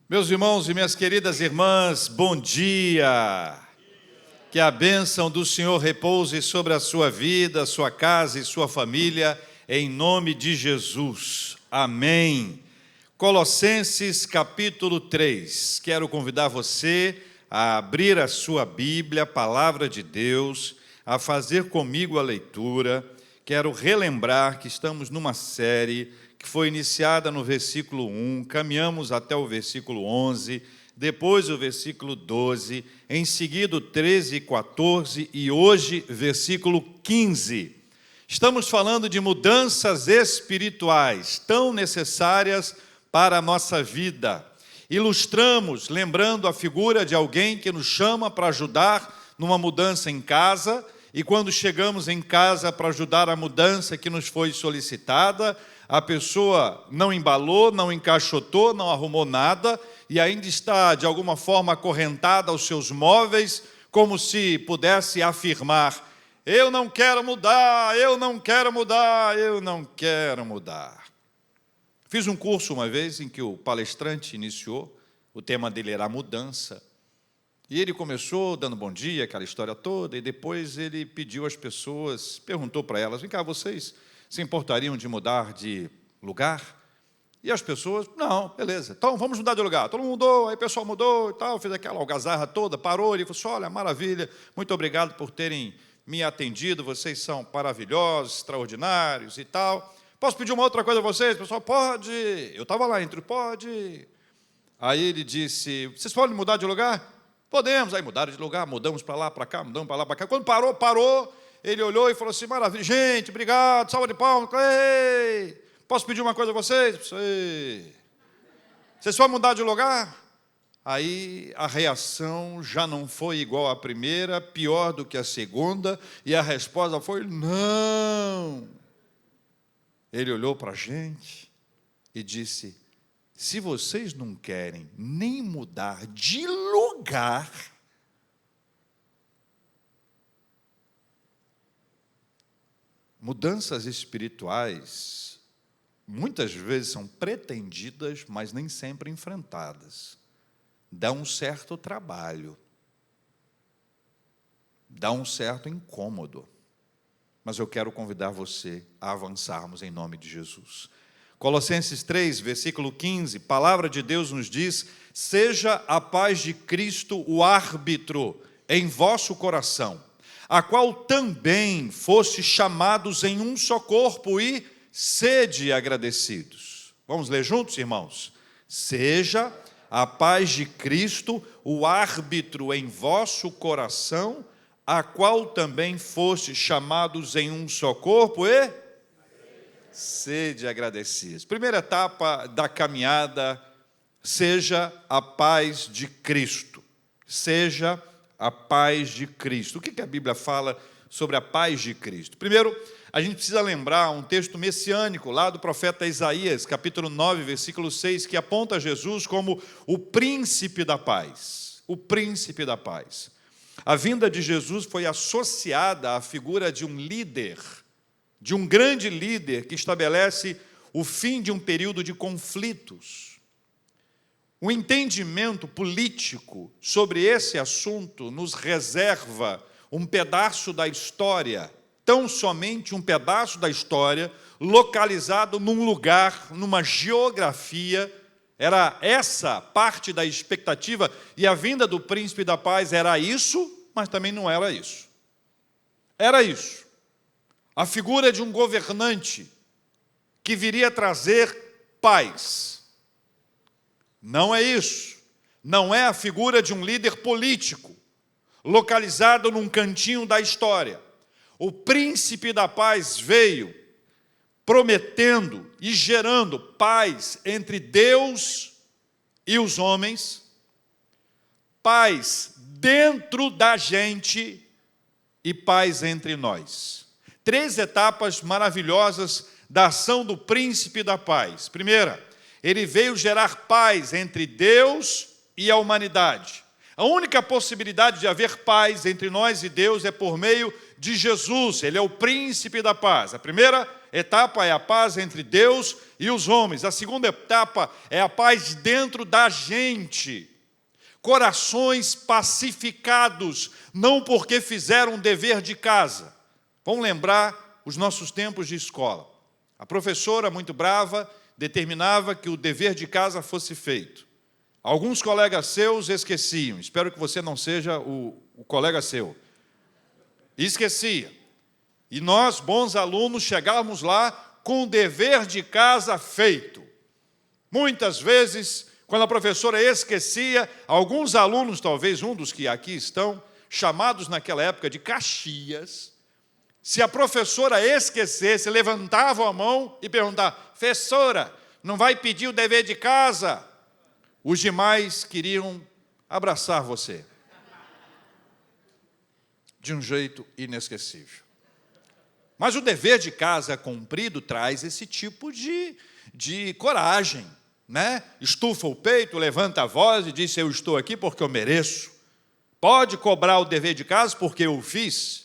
Meus irmãos e minhas queridas irmãs, bom dia! Que a bênção do Senhor repouse sobre a sua vida, sua casa e sua família, em nome de Jesus. Amém. Colossenses capítulo 3. Quero convidar você a abrir a sua Bíblia, a Palavra de Deus, a fazer comigo a leitura. Quero relembrar que estamos numa série que foi iniciada no versículo 1, caminhamos até o versículo 11, depois o versículo 12, em seguida o 13 e 14 e hoje versículo 15. Estamos falando de mudanças espirituais tão necessárias para a nossa vida. Ilustramos, lembrando a figura de alguém que nos chama para ajudar numa mudança em casa, e quando chegamos em casa para ajudar a mudança que nos foi solicitada, a pessoa não embalou, não encaixotou, não arrumou nada e ainda está, de alguma forma, acorrentada aos seus móveis, como se pudesse afirmar: eu não quero mudar, eu não quero mudar, eu não quero mudar. Fiz um curso uma vez em que o palestrante iniciou, o tema dele era a mudança, e ele começou dando bom dia, aquela história toda, e depois ele pediu às pessoas, perguntou para elas: vem cá, vocês se importariam de mudar de lugar? E as pessoas: não, beleza, então vamos mudar de lugar. Todo mundo mudou, aí o pessoal mudou e tal, fez aquela algazarra toda, parou, ele falou assim: olha, maravilha, muito obrigado por terem me atendido, vocês são maravilhosos, extraordinários e tal. Posso pedir uma outra coisa a vocês? O pessoal: pode. Eu estava lá entre pode. Aí ele disse: vocês podem mudar de lugar? Podemos. Aí mudaram de lugar, mudamos para lá, para cá, mudamos para lá, para cá. Quando parou, ele olhou e falou assim: maravilha, gente, obrigado, salva de palmas. Ei, posso pedir uma coisa a vocês? Vocês vão mudar de lugar? Aí a reação já não foi igual à primeira, pior do que a segunda, e a resposta foi: não. Ele olhou para a gente e disse: se vocês não querem nem mudar de lugar, mudanças espirituais muitas vezes são pretendidas, mas nem sempre enfrentadas. Dá um certo trabalho, dá um certo incômodo, mas eu quero convidar você a avançarmos em nome de Jesus. Colossenses 3, versículo 15, palavra de Deus nos diz: seja a paz de Cristo o árbitro em vosso coração, a qual também foste chamados em um só corpo, e sede agradecidos. Vamos ler juntos, irmãos? Seja a paz de Cristo o árbitro em vosso coração, a qual também foste chamados em um só corpo, e sede agradecidos. Primeira etapa da caminhada: seja a paz de Cristo. Seja a paz de Cristo. O que a Bíblia fala sobre a paz de Cristo? Primeiro, a gente precisa lembrar um texto messiânico lá do profeta Isaías, capítulo 9, versículo 6, que aponta Jesus como o príncipe da paz. O príncipe da paz. A vinda de Jesus foi associada à figura de um líder, de um grande líder que estabelece o fim de um período de conflitos. O entendimento político sobre esse assunto nos reserva um pedaço da história, tão somente um pedaço da história, localizado num lugar, numa geografia. Era essa parte da expectativa, e a vinda do príncipe da paz era isso, mas também não era isso. Era isso. A figura de um governante que viria trazer paz. Não é isso. Não é a figura de um líder político, localizado num cantinho da história. O príncipe da paz veio prometendo e gerando paz entre Deus e os homens, paz dentro da gente e paz entre nós. 3 etapas maravilhosas da ação do príncipe da paz. Primeira, ele veio gerar paz entre Deus e a humanidade. A única possibilidade de haver paz entre nós e Deus é por meio de Jesus. Ele é o príncipe da paz. A primeira etapa é a paz entre Deus e os homens. A segunda etapa é a paz dentro da gente. Corações pacificados, não porque fizeram um dever de casa. Vamos lembrar os nossos tempos de escola. A professora, muito brava, determinava que o dever de casa fosse feito. Alguns colegas seus esqueciam. Espero que você não seja o colega seu. Esquecia. E nós, bons alunos, chegávamos lá com o dever de casa feito. Muitas vezes, quando a professora esquecia, alguns alunos, talvez um dos que aqui estão, chamados naquela época de Caxias, se a professora esquecesse, levantavam a mão e perguntavam: professora, não vai pedir o dever de casa? Os demais queriam abraçar você. De um jeito inesquecível. Mas o dever de casa cumprido traz esse tipo de coragem, né? Estufa o peito, levanta a voz e diz: eu estou aqui porque eu mereço. Pode cobrar o dever de casa porque eu fiz.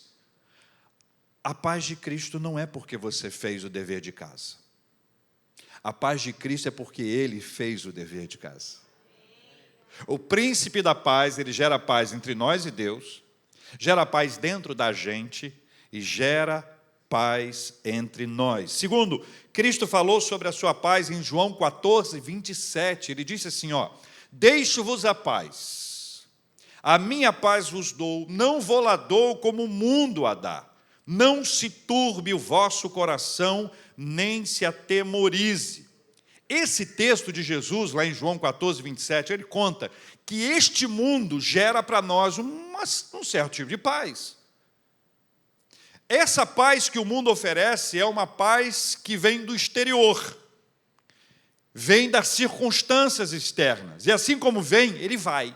A paz de Cristo não é porque você fez o dever de casa. A paz de Cristo é porque Ele fez o dever de casa. O príncipe da paz, ele gera paz entre nós e Deus, gera paz dentro da gente e gera paz entre nós. Segundo, Cristo falou sobre a sua paz em João 14, 27. Ele disse assim, deixo-vos a paz. A minha paz vos dou, não vou-la dou como o mundo a dá. Não se turbe o vosso coração, nem se atemorize. Esse texto de Jesus, lá em João 14, 27, ele conta que este mundo gera para nós um certo tipo de paz. Essa paz que o mundo oferece é uma paz que vem do exterior, vem das circunstâncias externas. E assim como vem, ele vai.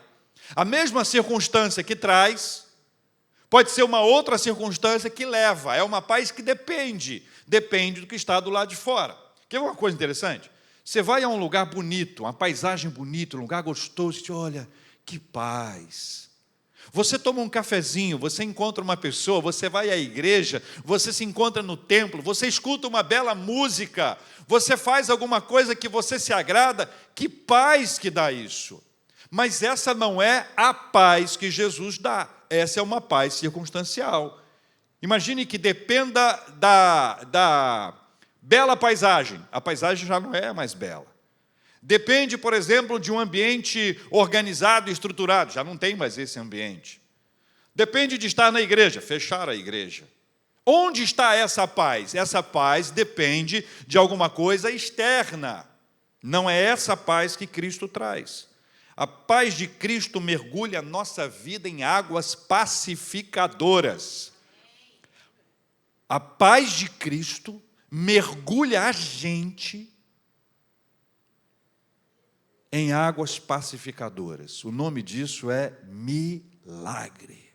A mesma circunstância que traz, pode ser uma outra circunstância que leva. É uma paz que depende do que está do lado de fora. Quer ver uma coisa interessante? Você vai a um lugar bonito, uma paisagem bonita, um lugar gostoso, e diz: olha, que paz. Você toma um cafezinho, você encontra uma pessoa, você vai à igreja, você se encontra no templo, você escuta uma bela música, você faz alguma coisa que você se agrada, que paz que dá isso. Mas essa não é a paz que Jesus dá, essa é uma paz circunstancial. Imagine que dependa da bela paisagem, a paisagem já não é mais bela. Depende, por exemplo, de um ambiente organizado e estruturado, já não tem mais esse ambiente. Depende de estar na igreja, fechar a igreja. Onde está essa paz? Essa paz depende de alguma coisa externa. Não é essa paz que Cristo traz. A paz de Cristo mergulha a nossa vida em águas pacificadoras. A paz de Cristo mergulha a gente em águas pacificadoras. O nome disso é milagre.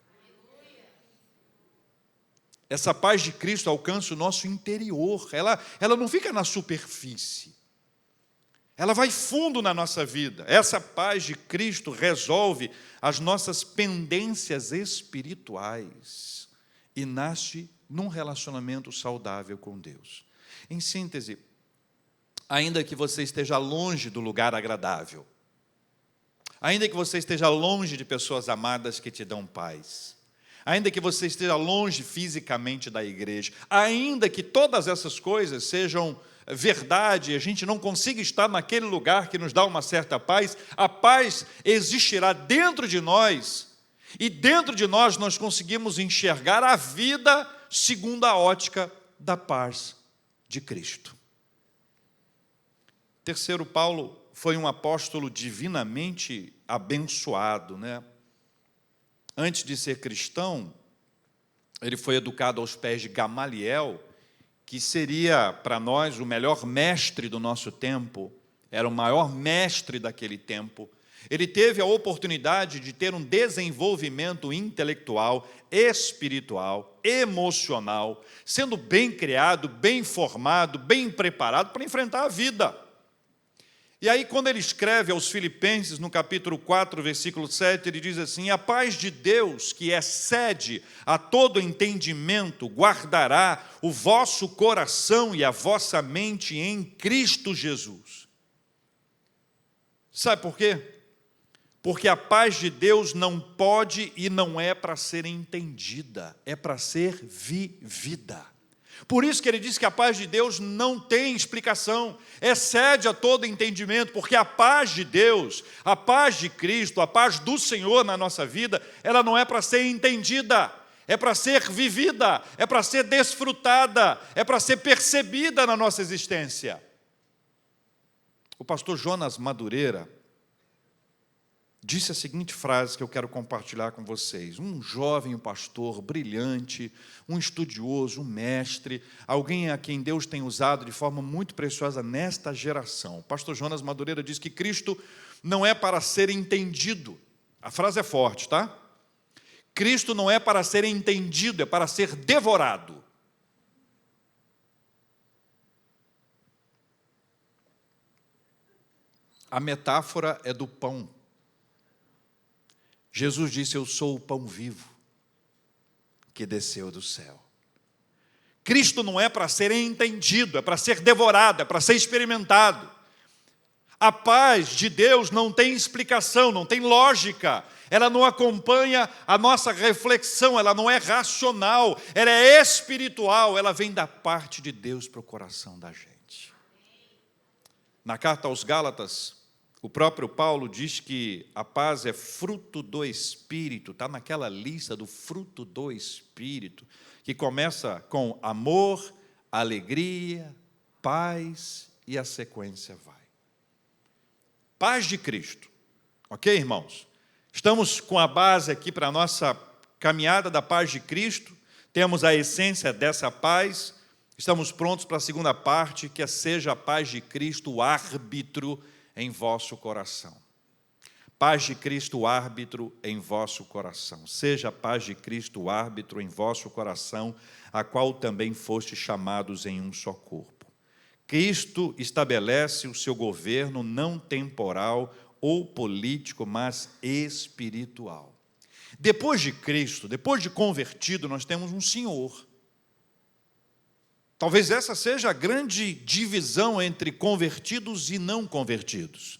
Essa paz de Cristo alcança o nosso interior. Ela não fica na superfície. Ela vai fundo na nossa vida. Essa paz de Cristo resolve as nossas pendências espirituais e nasce num relacionamento saudável com Deus. Em síntese, ainda que você esteja longe do lugar agradável, ainda que você esteja longe de pessoas amadas que te dão paz, ainda que você esteja longe fisicamente da igreja, ainda que todas essas coisas sejam verdade, a gente não consiga estar naquele lugar que nos dá uma certa paz, a paz existirá dentro de nós, e dentro de nós conseguimos enxergar a vida segundo a ótica da paz de Cristo. Terceiro, Paulo foi um apóstolo divinamente abençoado, né? Antes de ser cristão, ele foi educado aos pés de Gamaliel, que seria para nós o melhor mestre do nosso tempo, era o maior mestre daquele tempo. Ele teve a oportunidade de ter um desenvolvimento intelectual, espiritual, emocional, sendo bem criado, bem formado, bem preparado para enfrentar a vida. E aí, quando ele escreve aos Filipenses, no capítulo 4, versículo 7, ele diz assim: a paz de Deus, que excede a todo entendimento, guardará o vosso coração e a vossa mente em Cristo Jesus. Sabe por quê? Porque a paz de Deus não pode e não é para ser entendida, é para ser vivida. Por isso que ele diz que a paz de Deus não tem explicação, excede a todo entendimento, porque a paz de Deus, a paz de Cristo, a paz do Senhor na nossa vida, ela não é para ser entendida, é para ser vivida, é para ser desfrutada, é para ser percebida na nossa existência. O pastor Jonas Madureira disse a seguinte frase que eu quero compartilhar com vocês. Um jovem pastor brilhante, um estudioso, um mestre, alguém a quem Deus tem usado de forma muito preciosa nesta geração. O pastor Jonas Madureira diz que Cristo não é para ser entendido. A frase é forte, tá? Cristo não é para ser entendido, é para ser devorado. A metáfora é do pão. Jesus disse: eu sou o pão vivo que desceu do céu. Cristo não é para ser entendido, é para ser devorado, é para ser experimentado. A paz de Deus não tem explicação, não tem lógica, ela não acompanha a nossa reflexão, ela não é racional, ela é espiritual, ela vem da parte de Deus para o coração da gente. Na carta aos Gálatas, o próprio Paulo diz que a paz é fruto do Espírito, está naquela lista do fruto do Espírito, que começa com amor, alegria, paz e a sequência vai. Paz de Cristo, ok, irmãos? Estamos com a base aqui para a nossa caminhada da paz de Cristo, temos a essência dessa paz, estamos prontos para a segunda parte, que é seja a paz de Cristo o árbitro em vosso coração. Paz de Cristo, árbitro em vosso coração. Seja a paz de Cristo, árbitro em vosso coração, a qual também foste chamados em um só corpo. Cristo estabelece o seu governo não temporal ou político, mas espiritual. Depois de Cristo, depois de convertido, nós temos um Senhor. Talvez essa seja a grande divisão entre convertidos e não convertidos.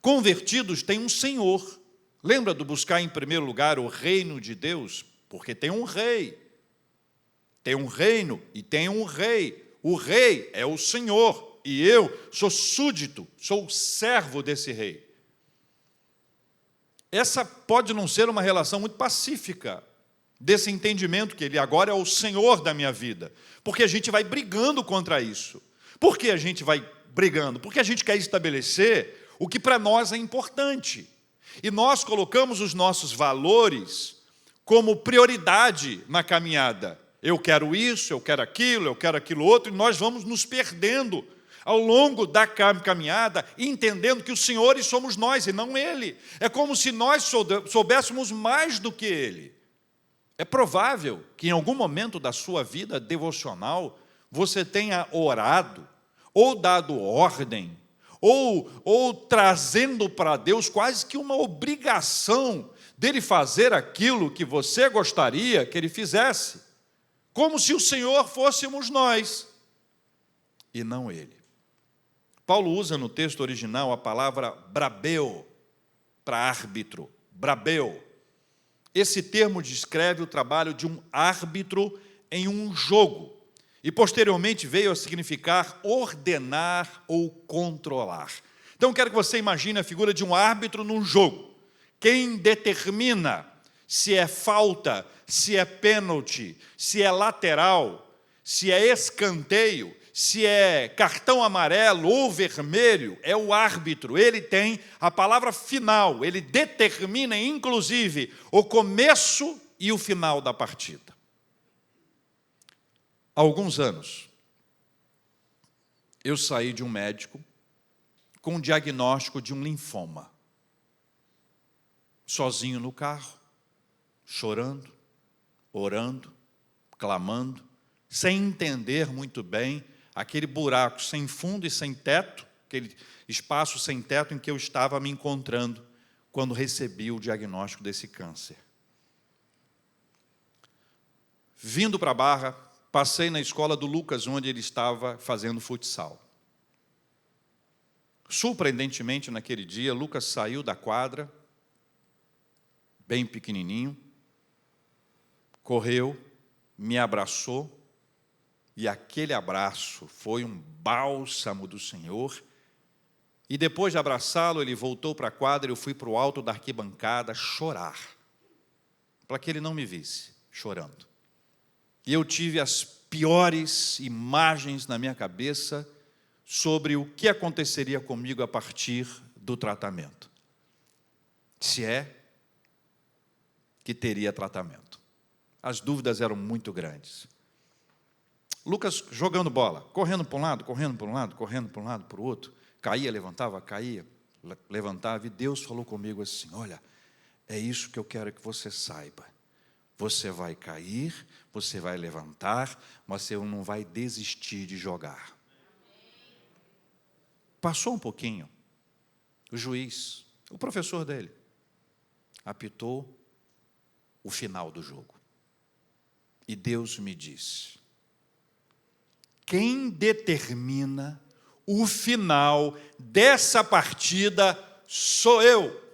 Convertidos têm um Senhor. Lembra do buscar em primeiro lugar o reino de Deus? Porque tem um rei. Tem um reino e tem um rei. O rei é o Senhor e eu sou súdito, sou servo desse rei. Essa pode não ser uma relação muito pacífica, desse entendimento que ele agora é o Senhor da minha vida, porque a gente vai brigando contra isso. Por que a gente vai brigando? Porque a gente quer estabelecer o que para nós é importante, e nós colocamos os nossos valores como prioridade na caminhada. Eu quero isso, eu quero aquilo outro, e nós vamos nos perdendo ao longo da caminhada, entendendo que os senhores somos nós e não ele. É como se nós soubéssemos mais do que ele. É provável que em algum momento da sua vida devocional você tenha orado, ou dado ordem, ou trazendo para Deus quase que uma obrigação dele fazer aquilo que você gostaria que ele fizesse, como se o Senhor fôssemos nós, e não ele. Paulo usa no texto original a palavra brabeu, para árbitro, brabeu. Esse termo descreve o trabalho de um árbitro em um jogo e posteriormente veio a significar ordenar ou controlar. Então quero que você imagine a figura de um árbitro num jogo. Quem determina se é falta, se é pênalti, se é lateral, se é escanteio, se é cartão amarelo ou vermelho, é o árbitro. Ele tem a palavra final, ele determina, inclusive, o começo e o final da partida. Há alguns anos, eu saí de um médico com um diagnóstico de um linfoma. Sozinho no carro, chorando, orando, clamando, sem entender muito bem aquele buraco sem fundo e sem teto, aquele espaço sem teto em que eu estava me encontrando quando recebi o diagnóstico desse câncer. Vindo para a Barra, passei na escola do Lucas, onde ele estava fazendo futsal. Surpreendentemente, naquele dia, Lucas saiu da quadra, bem pequenininho, correu, me abraçou, e aquele abraço foi um bálsamo do Senhor. E depois de abraçá-lo, ele voltou para a quadra, e eu fui para o alto da arquibancada chorar, para que ele não me visse chorando. E eu tive as piores imagens na minha cabeça sobre o que aconteceria comigo a partir do tratamento. Se é que teria tratamento. As dúvidas eram muito grandes. Lucas jogando bola, correndo para um lado, correndo para um lado, correndo para um lado, para o outro. Caía, levantava, caía, levantava. E Deus falou comigo assim: olha, é isso que eu quero que você saiba. Você vai cair, você vai levantar, mas você não vai desistir de jogar. Passou um pouquinho, o juiz, o professor dele, apitou o final do jogo. E Deus me disse: quem determina o final dessa partida sou eu.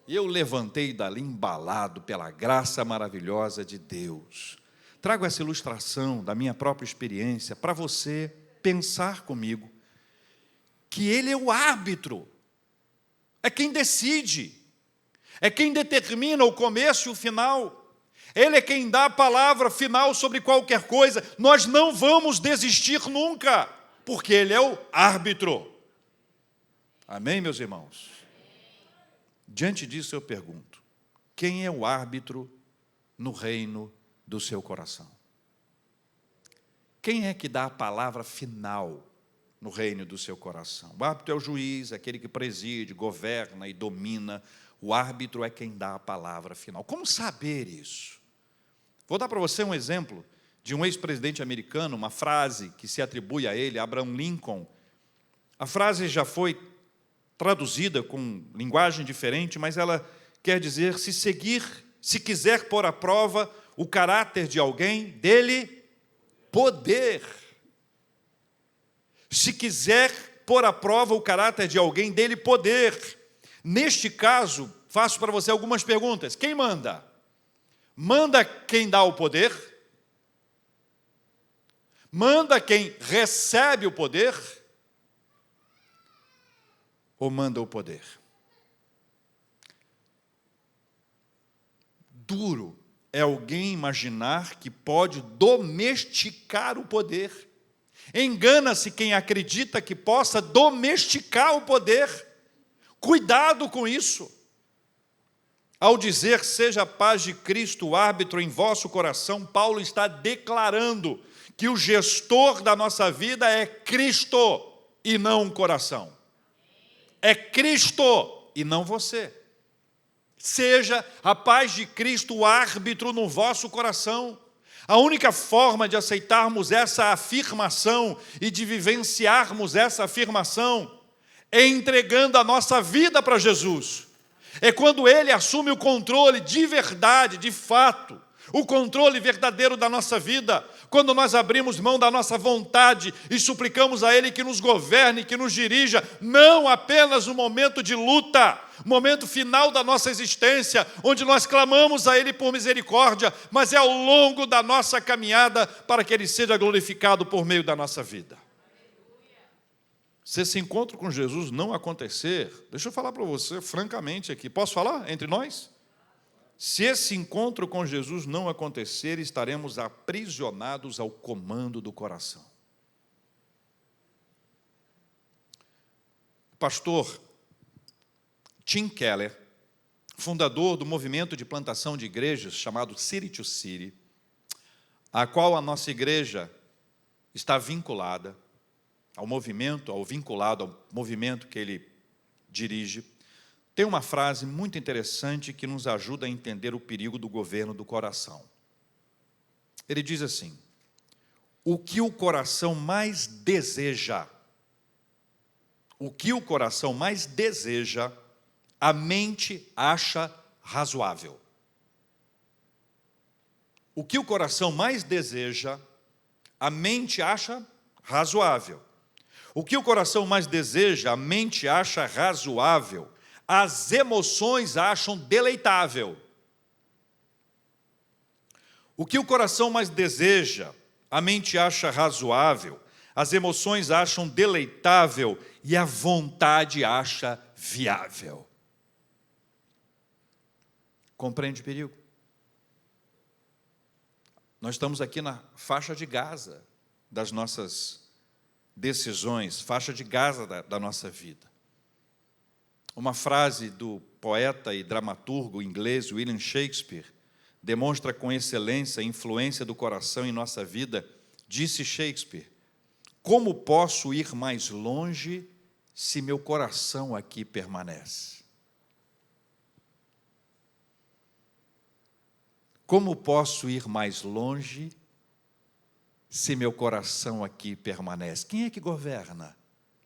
E eu levantei dali embalado pela graça maravilhosa de Deus. Trago essa ilustração da minha própria experiência para você pensar comigo que Ele é o árbitro, é quem decide, é quem determina o começo e o final. Ele é quem dá a palavra final sobre qualquer coisa. Nós não vamos desistir nunca, porque Ele é o árbitro. Amém, meus irmãos? Diante disso eu pergunto: quem é o árbitro no reino do seu coração? Quem é que dá a palavra final no reino do seu coração? O árbitro é o juiz, aquele que preside, governa e domina. O árbitro é quem dá a palavra final. Como saber isso? Vou dar para você um exemplo de um ex-presidente americano, uma frase que se atribui a ele, Abraham Lincoln. A frase já foi traduzida com linguagem diferente, mas ela quer dizer: se quiser pôr à prova o caráter de alguém, dele poder. Se quiser pôr à prova o caráter de alguém, dele poder. Neste caso, faço para você algumas perguntas. Quem manda? Manda quem dá o poder? Manda quem recebe o poder? Ou manda o poder? Duro é alguém imaginar que pode domesticar o poder. Engana-se quem acredita que possa domesticar o poder. Cuidado com isso. Ao dizer: seja a paz de Cristo o árbitro em vosso coração, Paulo está declarando que o gestor da nossa vida é Cristo e não o coração. É Cristo e não você. Seja a paz de Cristo o árbitro no vosso coração. A única forma de aceitarmos essa afirmação e de vivenciarmos essa afirmação é entregando a nossa vida para Jesus. É quando Ele assume o controle de verdade, de fato, o controle verdadeiro da nossa vida, quando nós abrimos mão da nossa vontade e suplicamos a Ele que nos governe, que nos dirija, não apenas no momento de luta, momento final da nossa existência, onde nós clamamos a Ele por misericórdia, mas é ao longo da nossa caminhada para que Ele seja glorificado por meio da nossa vida. Se esse encontro com Jesus não acontecer, deixa eu falar para você francamente aqui, posso falar entre nós? Se esse encontro com Jesus não acontecer, estaremos aprisionados ao comando do coração. O pastor Tim Keller, fundador do movimento de plantação de igrejas chamado City to City, a qual a nossa igreja está vinculada vinculado ao movimento que ele dirige, tem uma frase muito interessante que nos ajuda a entender o perigo do governo do coração. Ele diz assim: o que o coração mais deseja O que o coração mais deseja, a mente acha razoável. O que o coração mais deseja, a mente acha razoável. O que o coração mais deseja, a mente acha razoável. As emoções acham deleitável. O que o coração mais deseja, a mente acha razoável. As emoções acham deleitável e a vontade acha viável. Compreende o perigo? Nós estamos aqui na faixa de Gaza das nossas decisões, faixa de Gaza da nossa vida. Uma frase do poeta e dramaturgo inglês William Shakespeare demonstra com excelência a influência do coração em nossa vida. Disse Shakespeare: como posso ir mais longe se meu coração aqui permanece? Como posso ir mais longe se meu coração aqui permanece? Quem é que governa?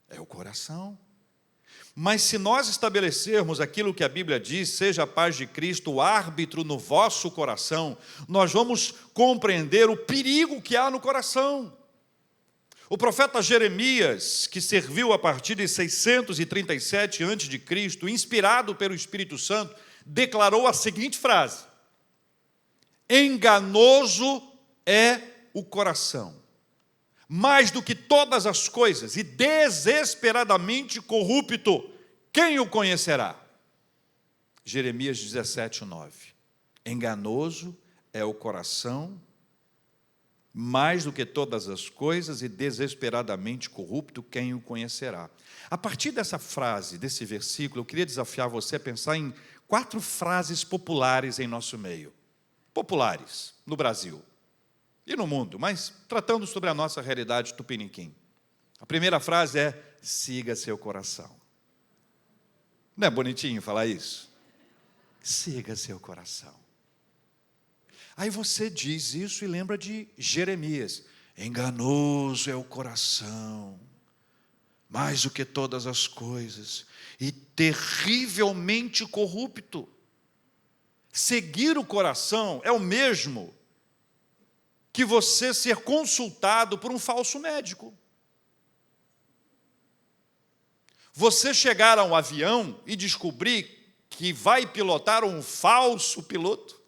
É o coração. Mas se nós estabelecermos aquilo que a Bíblia diz, seja a paz de Cristo o árbitro no vosso coração, nós vamos compreender o perigo que há no coração. O profeta Jeremias, que serviu a partir de 637 a.C., inspirado pelo Espírito Santo, declarou a seguinte frase: enganoso é o coração, mais do que todas as coisas, e desesperadamente corrupto, quem o conhecerá? Jeremias 17:9. Enganoso é o coração, mais do que todas as coisas, e desesperadamente corrupto, quem o conhecerá? A partir dessa frase, desse versículo, eu queria desafiar você a pensar em 4 frases populares em nosso meio. Populares no Brasil e no mundo, mas tratando sobre a nossa realidade tupiniquim. A primeira frase é: siga seu coração. Não é bonitinho falar isso? Siga seu coração. Aí você diz isso e lembra de Jeremias: enganoso é o coração, mais do que todas as coisas, e terrivelmente corrupto. Seguir o coração é o mesmo que você ser consultado por um falso médico. Você chegar a um avião e descobrir que vai pilotar um falso piloto.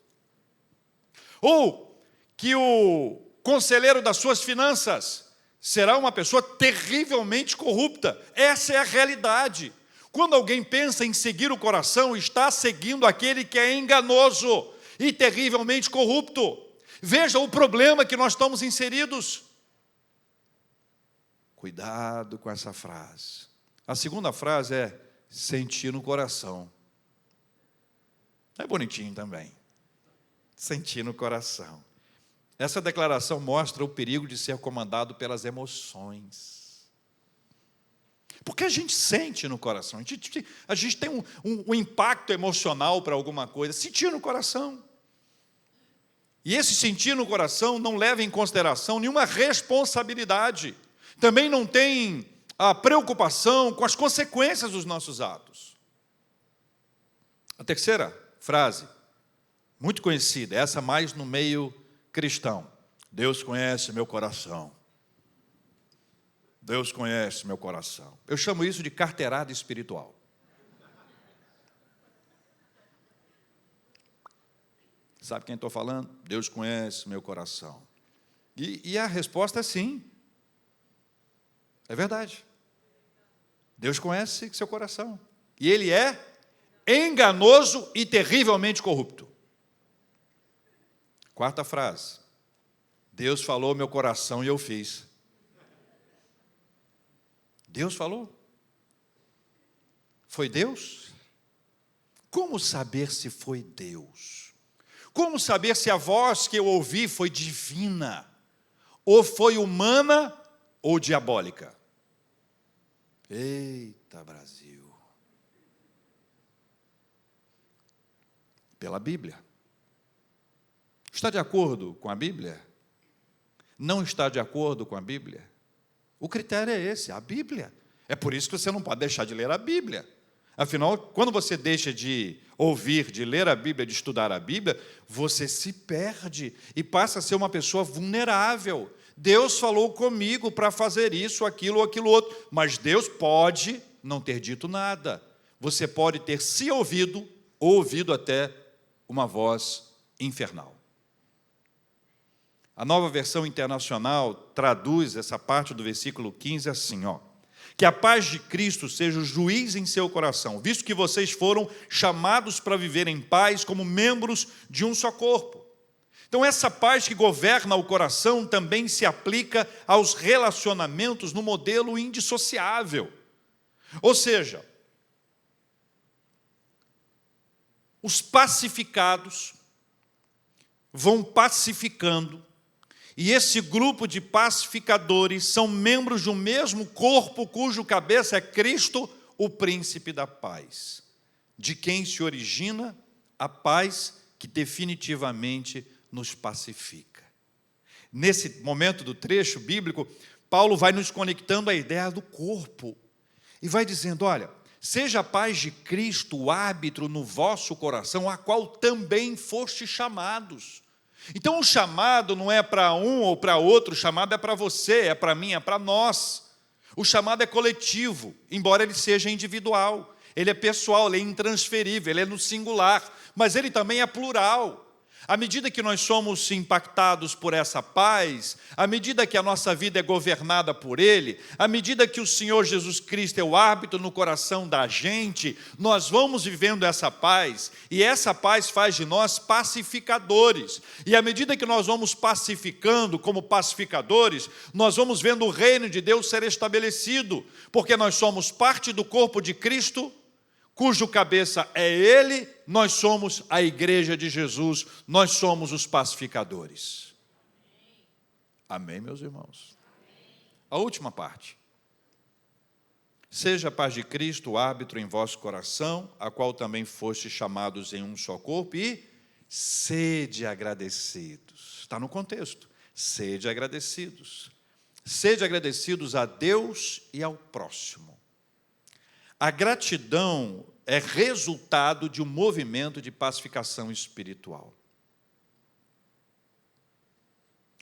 Ou que o conselheiro das suas finanças será uma pessoa terrivelmente corrupta. Essa é a realidade. Quando alguém pensa em seguir o coração, está seguindo aquele que é enganoso e terrivelmente corrupto. Veja o problema que nós estamos inseridos. Cuidado com essa frase. A segunda frase é: sentir no coração. É bonitinho também. Sentir no coração. Essa declaração mostra o perigo de ser comandado pelas emoções. Porque a gente sente no coração, a gente tem um impacto emocional para alguma coisa, sentir no coração. E esse sentir no coração não leva em consideração nenhuma responsabilidade. Também não tem a preocupação com as consequências dos nossos atos. A terceira frase, muito conhecida, essa mais no meio cristão: Deus conhece meu coração. Deus conhece meu coração. Eu chamo isso de carteirada espiritual. Sabe quem estou falando? Deus conhece meu coração. E a resposta é sim. É verdade. Deus conhece seu coração. E Ele é enganoso e terrivelmente corrupto. Quarta frase: Deus falou meu coração e eu fiz. Deus falou? Foi Deus? Como saber se foi Deus? Como saber se a voz que eu ouvi foi divina? Ou foi humana ou diabólica? Eita, Brasil! Pela Bíblia. Está de acordo com a Bíblia? Não está de acordo com a Bíblia? O critério é esse, a Bíblia. É por isso que você não pode deixar de ler a Bíblia. Afinal, quando você deixa de ouvir, de ler a Bíblia, de estudar a Bíblia, você se perde e passa a ser uma pessoa vulnerável. Deus falou comigo para fazer isso, aquilo ou aquilo outro, mas Deus pode não ter dito nada. Você pode ter se ouvido, ou ouvido até uma voz infernal. A Nova Versão Internacional traduz essa parte do versículo 15 assim, que a paz de Cristo seja o juiz em seu coração, visto que vocês foram chamados para viver em paz como membros de um só corpo. Então, essa paz que governa o coração também se aplica aos relacionamentos no modelo indissociável. Ou seja, os pacificados vão pacificando, e esse grupo de pacificadores são membros de um mesmo corpo, cujo cabeça é Cristo, o príncipe da paz, de quem se origina a paz que definitivamente nos pacifica. Nesse momento do trecho bíblico, Paulo vai nos conectando à ideia do corpo, e vai dizendo, olha, seja a paz de Cristo o árbitro no vosso coração, a qual também fostes chamados. Então o chamado não é para um ou para outro, o chamado é para você, é para mim, é para nós. O chamado é coletivo, embora ele seja individual. Ele é pessoal, ele é intransferível, ele é no singular, mas ele também é plural. À medida que nós somos impactados por essa paz, à medida que a nossa vida é governada por Ele, à medida que o Senhor Jesus Cristo é o árbitro no coração da gente, nós vamos vivendo essa paz, e essa paz faz de nós pacificadores. E à medida que nós vamos pacificando como pacificadores, nós vamos vendo o reino de Deus ser estabelecido, porque nós somos parte do corpo de Cristo, cujo cabeça é Ele, nós somos a igreja de Jesus, nós somos os pacificadores. Amém, meus irmãos? A última parte. Seja a paz de Cristo o árbitro em vosso coração, a qual também fostes chamados em um só corpo, e sede agradecidos. Está no contexto. Sede agradecidos. Sede agradecidos a Deus e ao próximo. A gratidão é resultado de um movimento de pacificação espiritual.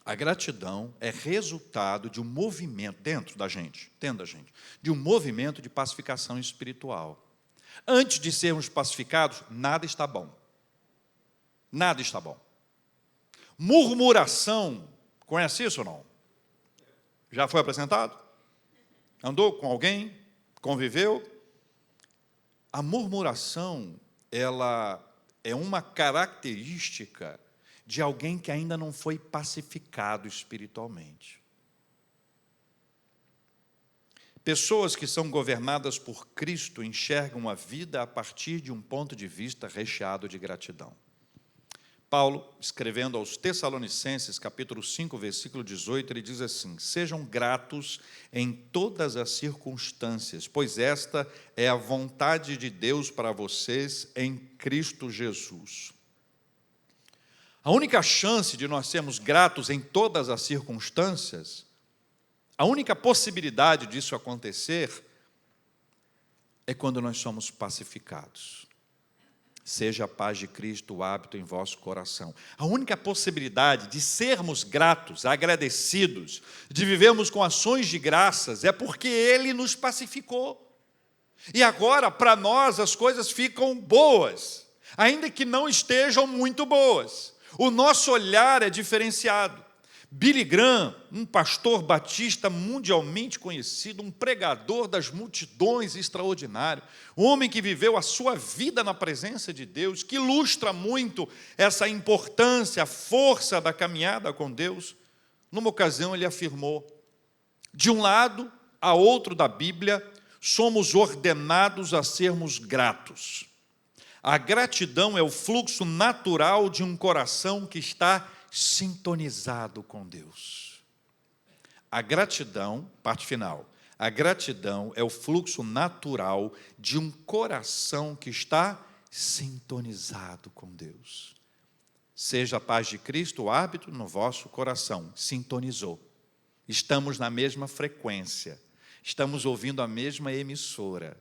A gratidão é resultado de um movimento dentro da gente, de um movimento de pacificação espiritual. Antes de sermos pacificados, nada está bom. Nada está bom. Murmuração, conhece isso ou não? Já foi apresentado? Andou com alguém? Conviveu? A murmuração, ela é uma característica de alguém que ainda não foi pacificado espiritualmente. Pessoas que são governadas por Cristo enxergam a vida a partir de um ponto de vista recheado de gratidão. Paulo, escrevendo aos Tessalonicenses, capítulo 5, versículo 18, ele diz assim, sejam gratos em todas as circunstâncias, pois esta é a vontade de Deus para vocês em Cristo Jesus. A única chance de nós sermos gratos em todas as circunstâncias, a única possibilidade disso acontecer, é quando nós somos pacificados. Seja a paz de Cristo o hábito em vosso coração. A única possibilidade de sermos gratos, agradecidos, de vivermos com ações de graças, é porque Ele nos pacificou. E agora, para nós, as coisas ficam boas, ainda que não estejam muito boas. O nosso olhar é diferenciado. Billy Graham, um pastor batista mundialmente conhecido, um pregador das multidões extraordinário, um homem que viveu a sua vida na presença de Deus, que ilustra muito essa importância, a força da caminhada com Deus. Numa ocasião ele afirmou, de um lado a outro da Bíblia, somos ordenados a sermos gratos. A gratidão é o fluxo natural de um coração que está sintonizado com Deus. A gratidão, parte final, a gratidão é o fluxo natural de um coração que está sintonizado com Deus. Seja a paz de Cristo o árbitro no vosso coração, sintonizou. Estamos na mesma frequência. estamos ouvindo a mesma emissora,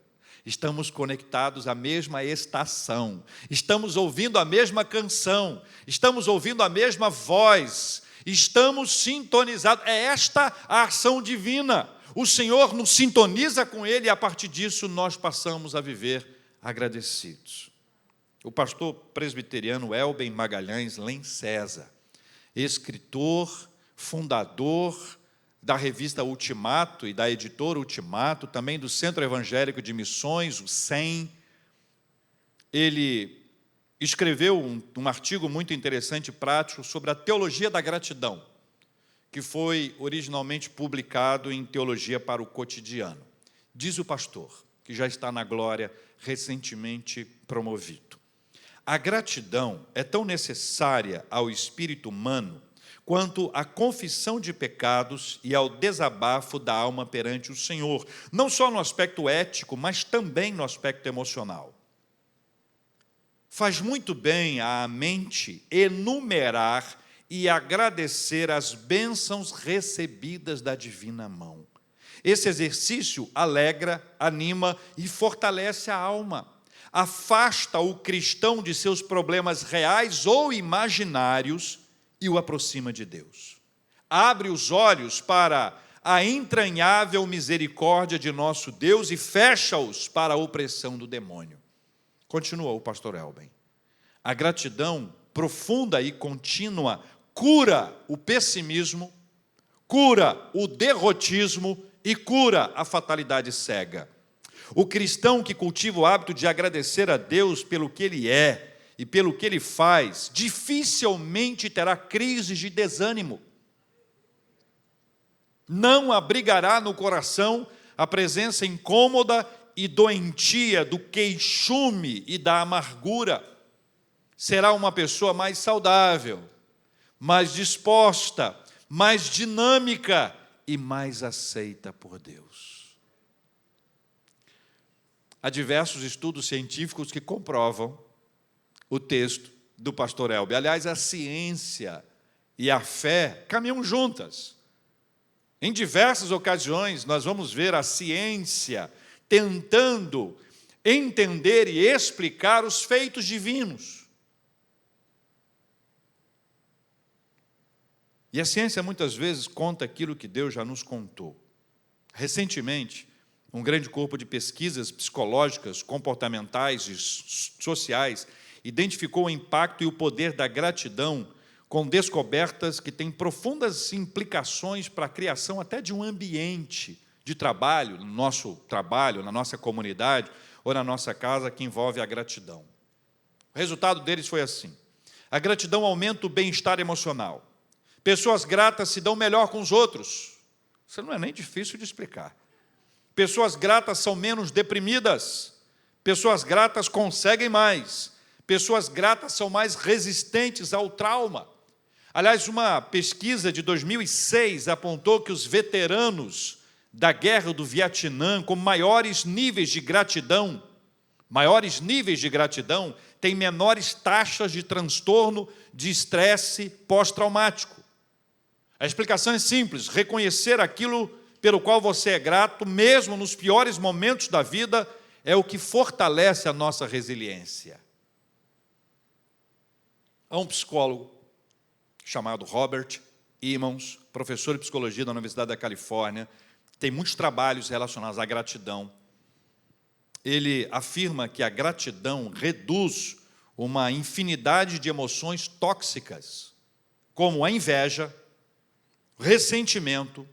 estamos conectados à mesma estação, estamos ouvindo a mesma canção, estamos ouvindo a mesma voz, estamos sintonizados. É esta a ação divina. O Senhor nos sintoniza com Ele e, a partir disso, nós passamos a viver agradecidos. O pastor presbiteriano Elben Magalhães Lencesa, escritor, fundador da revista Ultimato e da editora Ultimato, também do Centro Evangélico de Missões, o CEM, ele escreveu um artigo muito interessante e prático sobre a teologia da gratidão, que foi originalmente publicado em Teologia para o Cotidiano. Diz o pastor, que já está na glória, recentemente promovido: a gratidão é tão necessária ao espírito humano quanto a confissão de pecados e ao desabafo da alma perante o Senhor, não só no aspecto ético, mas também no aspecto emocional. Faz muito bem à mente enumerar e agradecer as bênçãos recebidas da divina mão. Esse exercício alegra, anima e fortalece a alma. Afasta o cristão de seus problemas reais ou imaginários e o aproxima de Deus. Abre os olhos para a entranhável misericórdia de nosso Deus e fecha-os para a opressão do demônio. Continuou o pastor Elben. A gratidão profunda e contínua cura o pessimismo, cura o derrotismo e cura a fatalidade cega. O cristão que cultiva o hábito de agradecer a Deus pelo que Ele é e pelo que Ele faz, dificilmente terá crises de desânimo. Não abrigará no coração a presença incômoda e doentia do queixume e da amargura. Será uma pessoa mais saudável, mais disposta, mais dinâmica e mais aceita por Deus. Há diversos estudos científicos que comprovam o texto do pastor Elben. Aliás, a ciência e a fé caminham juntas. Em diversas ocasiões, nós vamos ver a ciência tentando entender e explicar os feitos divinos. E a ciência muitas vezes conta aquilo que Deus já nos contou. Recentemente, um grande corpo de pesquisas psicológicas, comportamentais e sociais identificou o impacto e o poder da gratidão com descobertas que têm profundas implicações para a criação até de um ambiente de trabalho, no nosso trabalho, na nossa comunidade ou na nossa casa, que envolve a gratidão. O resultado deles foi assim: a gratidão aumenta o bem-estar emocional. Pessoas gratas se dão melhor com os outros. Isso não é nem difícil de explicar. Pessoas gratas são menos deprimidas. Pessoas gratas conseguem mais. Pessoas gratas são mais resistentes ao trauma. Aliás, uma pesquisa de 2006 apontou que os veteranos da Guerra do Vietnã, com maiores níveis de gratidão, têm menores taxas de transtorno de estresse pós-traumático. A explicação é simples: reconhecer aquilo pelo qual você é grato, mesmo nos piores momentos da vida, é o que fortalece a nossa resiliência. Há um psicólogo chamado Robert Emmons, professor de psicologia da Universidade da Califórnia, tem muitos trabalhos relacionados à gratidão. Ele afirma que a gratidão reduz uma infinidade de emoções tóxicas, como a inveja, o ressentimento,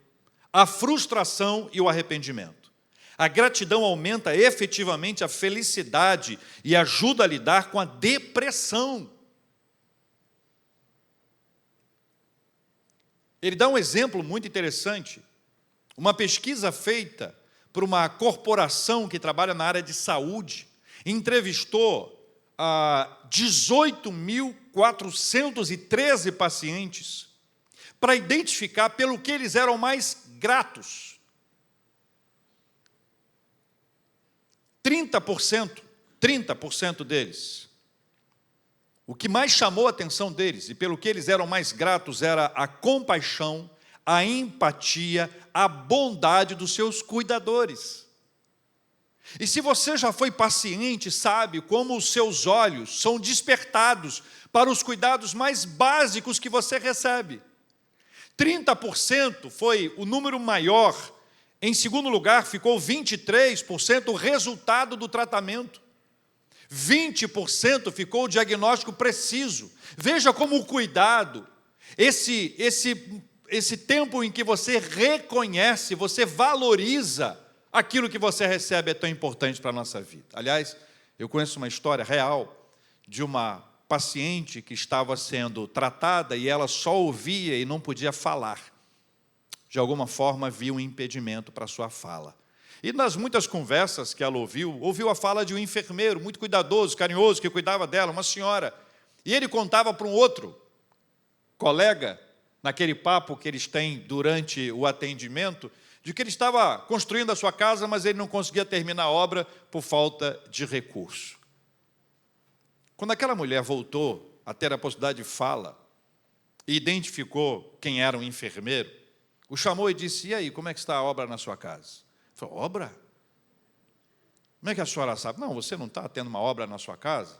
a frustração e o arrependimento. A gratidão aumenta efetivamente a felicidade e ajuda a lidar com a depressão. Ele dá um exemplo muito interessante. Uma pesquisa feita por uma corporação que trabalha na área de saúde entrevistou 18.413 pacientes para identificar pelo que eles eram mais gratos. 30% deles. O que mais chamou a atenção deles, e pelo que eles eram mais gratos, era a compaixão, a empatia, a bondade dos seus cuidadores. E se você já foi paciente, sabe como os seus olhos são despertados para os cuidados mais básicos que você recebe. 30% foi o número maior. Em segundo lugar, ficou 23% o resultado do tratamento. 20% ficou o diagnóstico preciso. Veja como o cuidado, esse tempo em que você reconhece, você valoriza aquilo que você recebe é tão importante para a nossa vida. Aliás, eu conheço uma história real de uma paciente que estava sendo tratada e ela só ouvia e não podia falar. De alguma forma havia um impedimento para a sua fala. E nas muitas conversas que ela ouviu a fala de um enfermeiro muito cuidadoso, carinhoso, que cuidava dela, uma senhora. E ele contava para um outro colega, naquele papo que eles têm durante o atendimento, de que ele estava construindo a sua casa, mas ele não conseguia terminar a obra por falta de recurso. Quando aquela mulher voltou a ter a possibilidade de fala e identificou quem era o enfermeiro, o chamou e disse: e aí, como é que está a obra na sua casa? Ele falou: obra? Como é que a senhora sabe? Não, você não está tendo uma obra na sua casa?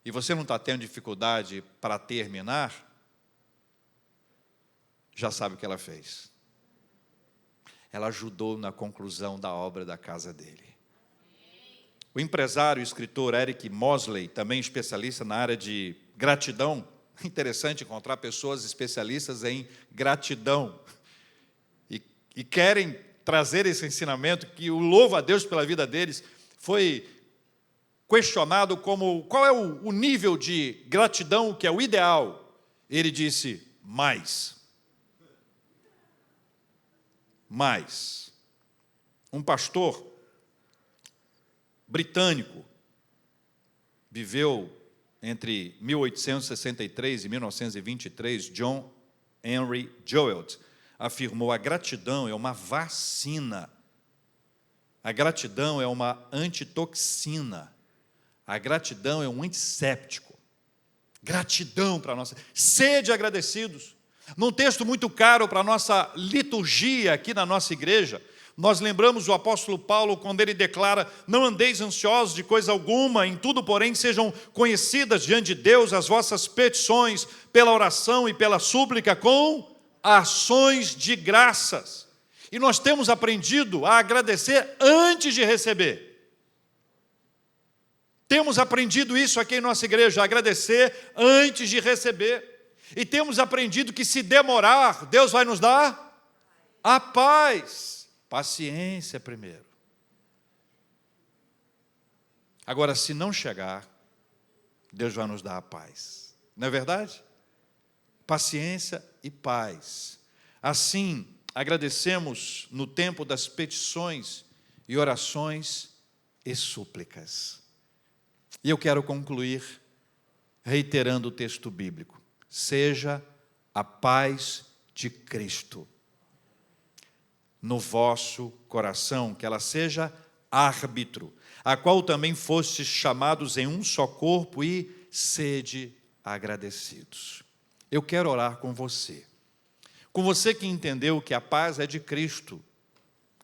E você não está tendo dificuldade para terminar? Já sabe o que ela fez. Ela ajudou na conclusão da obra da casa dele. O empresário e escritor Eric Mosley, também especialista na área de gratidão, interessante encontrar pessoas especialistas em gratidão, e querem trazer esse ensinamento, que o louvo a Deus pela vida deles, foi questionado como qual é o nível de gratidão que é o ideal. Ele disse: mais. Mais. Um pastor britânico viveu entre 1863 e 1923, John Henry Jowett, afirmou: a gratidão é uma vacina, a gratidão é uma antitoxina, a gratidão é um antisséptico. Gratidão para a nossa... Sede agradecidos. Num texto muito caro para a nossa liturgia aqui na nossa igreja, nós lembramos o apóstolo Paulo quando ele declara: não andeis ansiosos de coisa alguma, em tudo, porém, sejam conhecidas diante de Deus as vossas petições, pela oração e pela súplica, com ações de graças. E nós temos aprendido a agradecer antes de receber. Temos aprendido isso aqui em nossa igreja, a agradecer antes de receber. E temos aprendido que se demorar, Deus vai nos dar a paz. Paciência primeiro. Agora, se não chegar, Deus vai nos dar a paz. Não é verdade? Paciência e paz. Assim, agradecemos no tempo das petições e orações e súplicas. E eu quero concluir reiterando o texto bíblico: seja a paz de Cristo no vosso coração, que ela seja árbitro, a qual também fostes chamados em um só corpo, e sede agradecidos. Eu quero orar com você que entendeu que a paz é de Cristo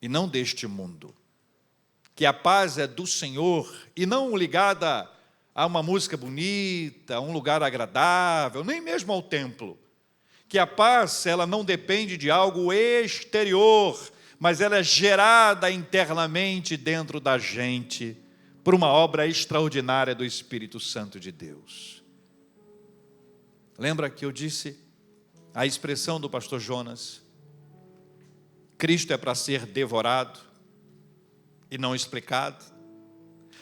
e não deste mundo, que a paz é do Senhor e não ligada a uma música bonita, a um lugar agradável, nem mesmo ao templo. Que a paz, ela não depende de algo exterior, mas ela é gerada internamente dentro da gente, por uma obra extraordinária do Espírito Santo de Deus. Lembra que eu disse a expressão do pastor Jonas: Cristo é para ser devorado e não explicado.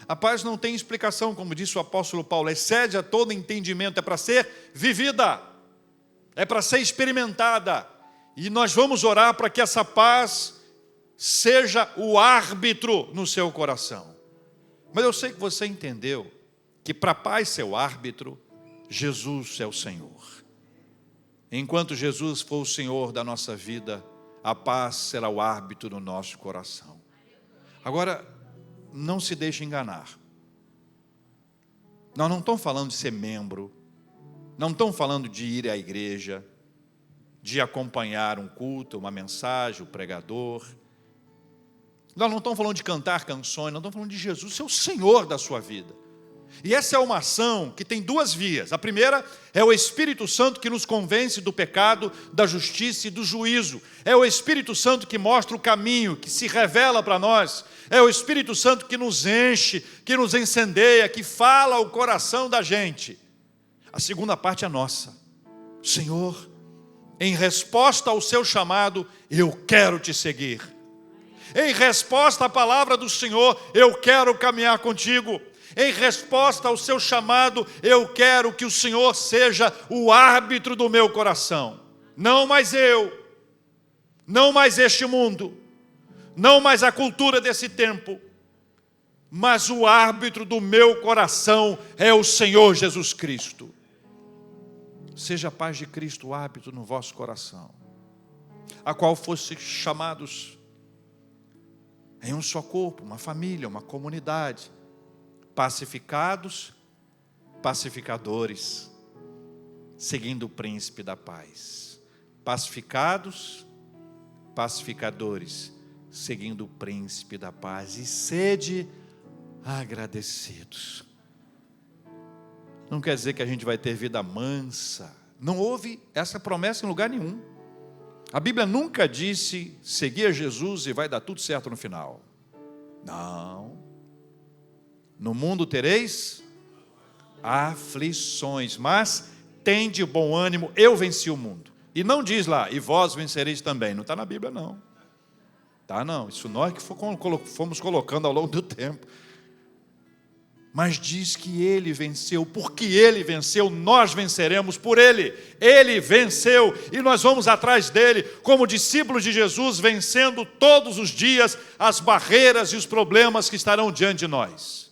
A paz não tem explicação, como disse o apóstolo Paulo, excede a todo entendimento, é para ser vivida, é para ser experimentada. E nós vamos orar para que essa paz seja o árbitro no seu coração. Mas eu sei que você entendeu que para a paz ser o árbitro, Jesus é o Senhor. Enquanto Jesus for o Senhor da nossa vida, a paz será o árbitro no nosso coração. Agora, não se deixe enganar. Nós não estamos falando de ser membro, não estamos falando de ir à igreja, de acompanhar um culto, uma mensagem, o pregador. Nós não estamos falando de cantar canções, nós estamos falando de Jesus ser o Senhor da sua vida. E essa é uma ação que tem duas vias. A primeira é o Espírito Santo que nos convence do pecado, da justiça e do juízo. É o Espírito Santo que mostra o caminho, que se revela para nós. É o Espírito Santo que nos enche, que nos incendeia, que fala ao coração da gente. A segunda parte é nossa. Senhor, em resposta ao seu chamado, eu quero te seguir. Em resposta à palavra do Senhor, eu quero caminhar contigo. Em resposta ao seu chamado, eu quero que o Senhor seja o árbitro do meu coração. Não mais eu, não mais este mundo, não mais a cultura desse tempo, mas o árbitro do meu coração é o Senhor Jesus Cristo. Seja a paz de Cristo o árbitro no vosso coração, a qual fosse chamados em um só corpo, uma família, uma comunidade, pacificados, pacificadores, seguindo o príncipe da paz. Pacificados, pacificadores, seguindo o príncipe da paz. E sede agradecidos. Não quer dizer que a gente vai ter vida mansa. Não houve essa promessa em lugar nenhum. A Bíblia nunca disse, seguir a Jesus e vai dar tudo certo no final. Não. No mundo tereis aflições, mas tende bom ânimo, eu venci o mundo. E não diz lá, e vós vencereis também. Não está na Bíblia, não. Tá, não. Isso nós que fomos colocando ao longo do tempo. Mas diz que ele venceu, porque ele venceu, nós venceremos por ele. Ele venceu e nós vamos atrás dele, como discípulos de Jesus, vencendo todos os dias as barreiras e os problemas que estarão diante de nós.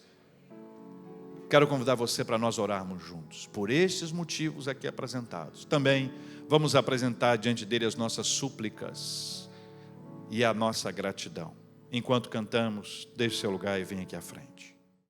Quero convidar você para nós orarmos juntos, por estes motivos aqui apresentados. Também vamos apresentar diante dele as nossas súplicas e a nossa gratidão. Enquanto cantamos, deixe seu lugar e venha aqui à frente.